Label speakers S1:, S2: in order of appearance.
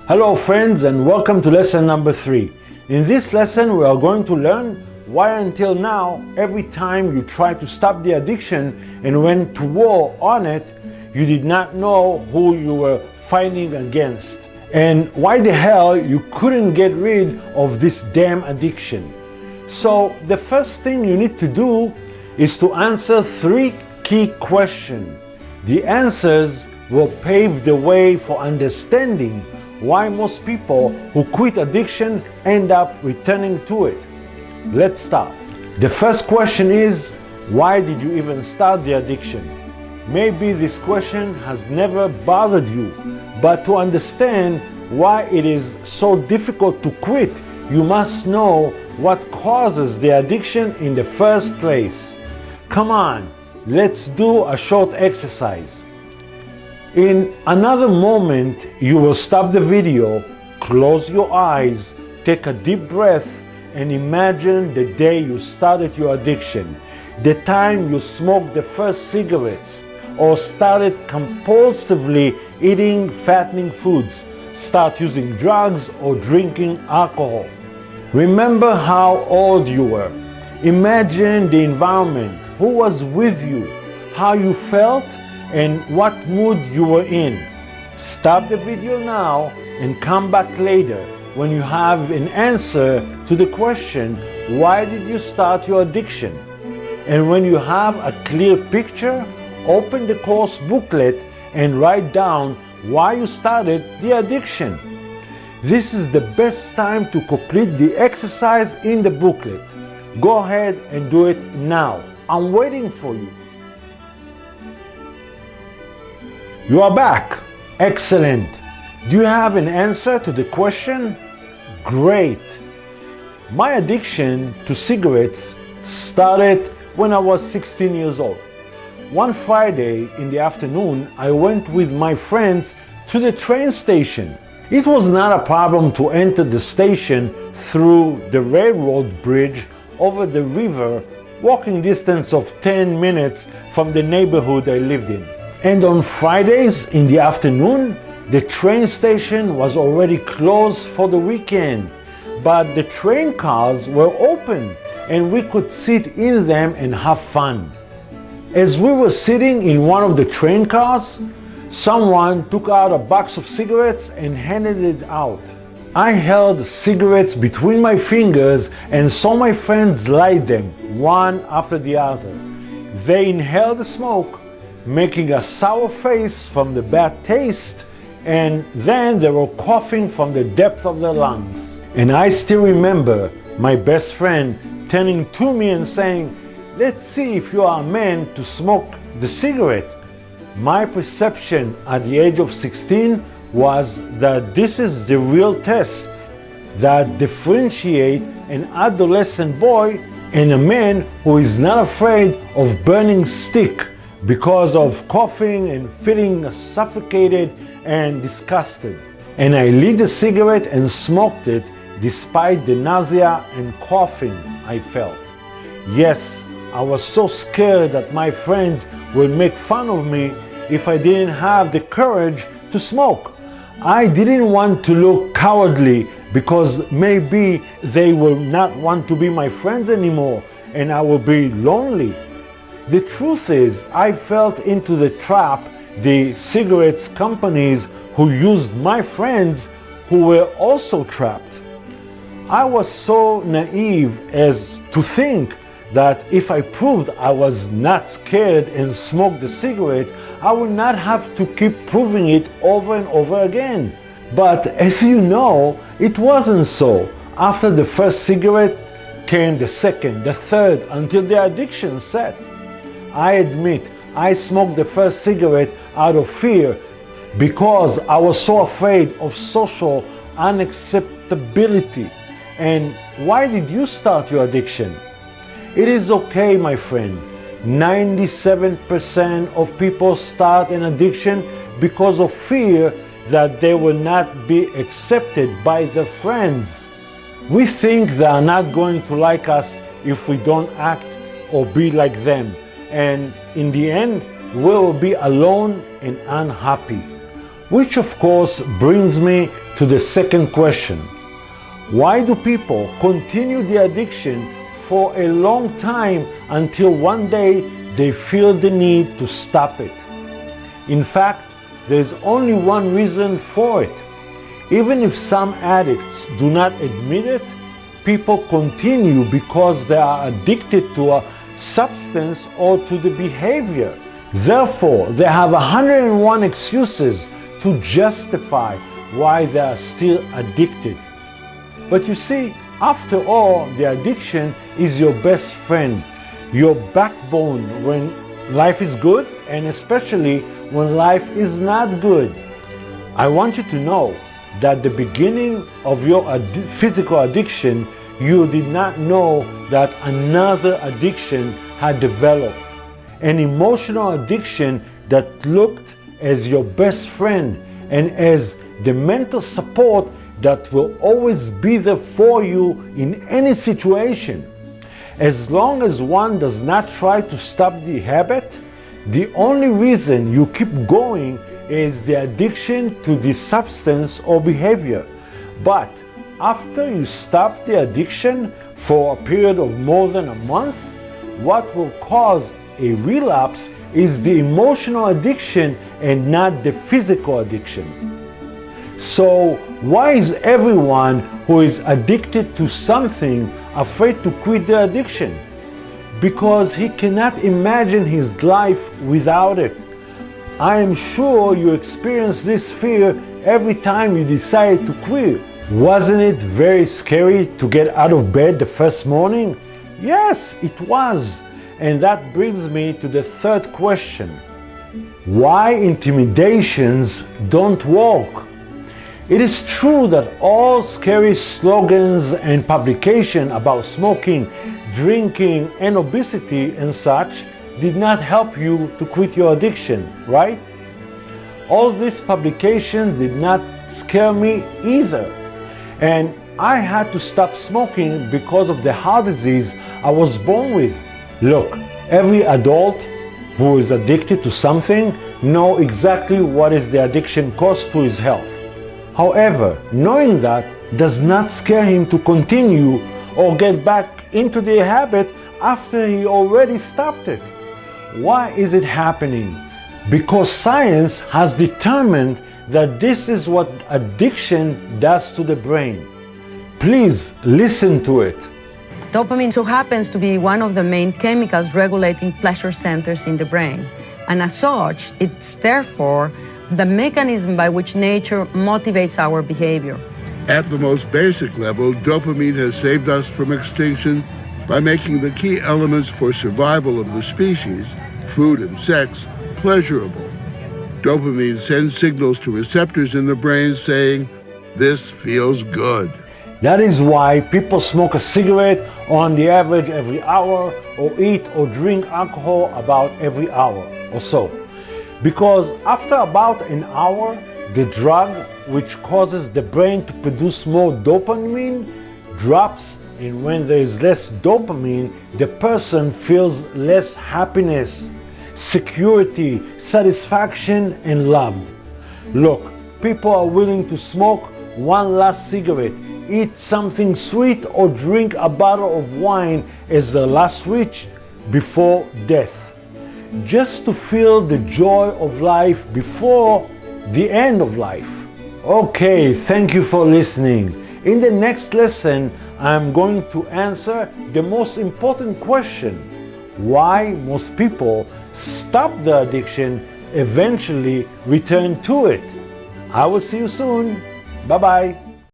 S1: Hello friends, and welcome to lesson number 3. In this lesson we are going to learn why until now every time you try to stop the addiction and went to war on it, you did not know who you were fighting against, and why the hell you couldn't get rid of this damn addiction. So the first thing you need to do is to answer 3 key questions. The answers will pave the way for understanding why most people who quit addiction end up returning to it. Let's start. The first question is, why did you even start the addiction? Maybe this question has never bothered you, but to understand why it is so difficult to quit, you must know what causes the addiction in the first place. Come on, let's do a short exercise. In another moment, you will stop the video, close your eyes, take a deep breath, and imagine the day you started your addiction, the time you smoked the first cigarettes, or started compulsively eating fattening foods, start using drugs or drinking alcohol. Remember how old you were. Imagine the environment, who was with you, how you felt, and what mood you were in. Stop the video now and come back later when you have an answer to the question, why did you start your addiction? And when you have a clear picture, open the course booklet and write down why you started the addiction. This is the best time to complete the exercise in the booklet. Go ahead and do it now. I'm waiting for you. You are back. Excellent. Do you have an answer to the question? Great. My addiction to cigarettes started when I was 16 years old. One Friday in the afternoon, I went with my friends to the train station. It was not a problem to enter the station through the railroad bridge over the river, walking distance of 10 minutes from the neighborhood I lived in. And on Fridays in the afternoon, the train station was already closed for the weekend, but the train cars were open and we could sit in them and have fun. As we were sitting in one of the train cars, someone took out a box of cigarettes and handed it out. I held cigarettes between my fingers and saw my friends light them one after the other. They inhaled the smoke, making a sour face from the bad taste, and then they were coughing from the depth of their lungs. And I still remember my best friend turning to me and saying, "Let's see if you are a man to smoke the cigarette." My perception at the age of 16 was that this is the real test that differentiates an adolescent boy and a man who is not afraid of burning stick because of coughing and feeling suffocated and disgusted. And I lit a cigarette and smoked it despite the nausea and coughing I felt. Yes, I was so scared that my friends would make fun of me if I didn't have the courage to smoke. I didn't want to look cowardly because maybe they will not want to be my friends anymore and I will be lonely. The truth is, I fell into the trap the cigarettes companies who used my friends who were also trapped. I was so naive as to think that if I proved I was not scared and smoked the cigarettes, I would not have to keep proving it over and over again. But as you know, it wasn't so. After the first cigarette came the second, the third, until the addiction set. I admit, I smoked the first cigarette out of fear because I was so afraid of social unacceptability. And why did you start your addiction? It is okay, my friend. 97% of people start an addiction because of fear that they will not be accepted by their friends. We think they are not going to like us if we don't act or be like them. And in the end, we will be alone and unhappy. Which of course brings me to the second question. Why do people continue the addiction for a long time until one day they feel the need to stop it? In fact, there's only one reason for it. Even if some addicts do not admit it, people continue because they are addicted to a substance or to the behavior. Therefore, they have 101 excuses to justify why they are still addicted. But you see, after all, the addiction is your best friend, your backbone when life is good and especially when life is not good. I want you to know that the beginning of your physical addiction, you did not know that another addiction had developed. An emotional addiction that looked as your best friend and as the mental support that will always be there for you in any situation. As long as one does not try to stop the habit, the only reason you keep going is the addiction to the substance or behavior. But after you stop the addiction for a period of more than a month, what will cause a relapse is the emotional addiction and not the physical addiction. So why is everyone who is addicted to something afraid to quit the addiction? Because he cannot imagine his life without it. I am sure you experience this fear every time you decide to quit. Wasn't it very scary to get out of bed the first morning? Yes, it was. And that brings me to the third question. Why intimidations don't work? It is true that all scary slogans and publications about smoking, drinking, and obesity and such did not help you to quit your addiction, right? All these publications did not scare me either. And I had to stop smoking because of the heart disease I was born with. Look, every adult who is addicted to something knows exactly what is the addiction cost to his health. However, knowing that does not scare him to continue or get back into the habit after he already stopped it. Why is it happening? Because science has determined that this is what addiction does to the brain. Please listen to it.
S2: Dopamine so happens to be one of the main chemicals regulating pleasure centers in the brain. And as such, it's therefore the mechanism by which nature motivates our behavior.
S3: At the most basic level, dopamine has saved us from extinction by making the key elements for survival of the species, food and sex, pleasurable. Dopamine sends signals to receptors in the brain saying, "This feels good."
S1: That is why people smoke a cigarette on the average every hour, or eat or drink alcohol about every hour or so. Because after about an hour, the drug which causes the brain to produce more dopamine drops, and when there is less dopamine, the person feels less happiness, security, satisfaction, and love. Look, people are willing to smoke one last cigarette, eat something sweet, or drink a bottle of wine as their last wish before death, just to feel the joy of life before the end of life. Okay, thank you for listening. In the next lesson, I'm going to answer the most important question: why most people stop the addiction, eventually return to it. I will see you soon. Bye-bye.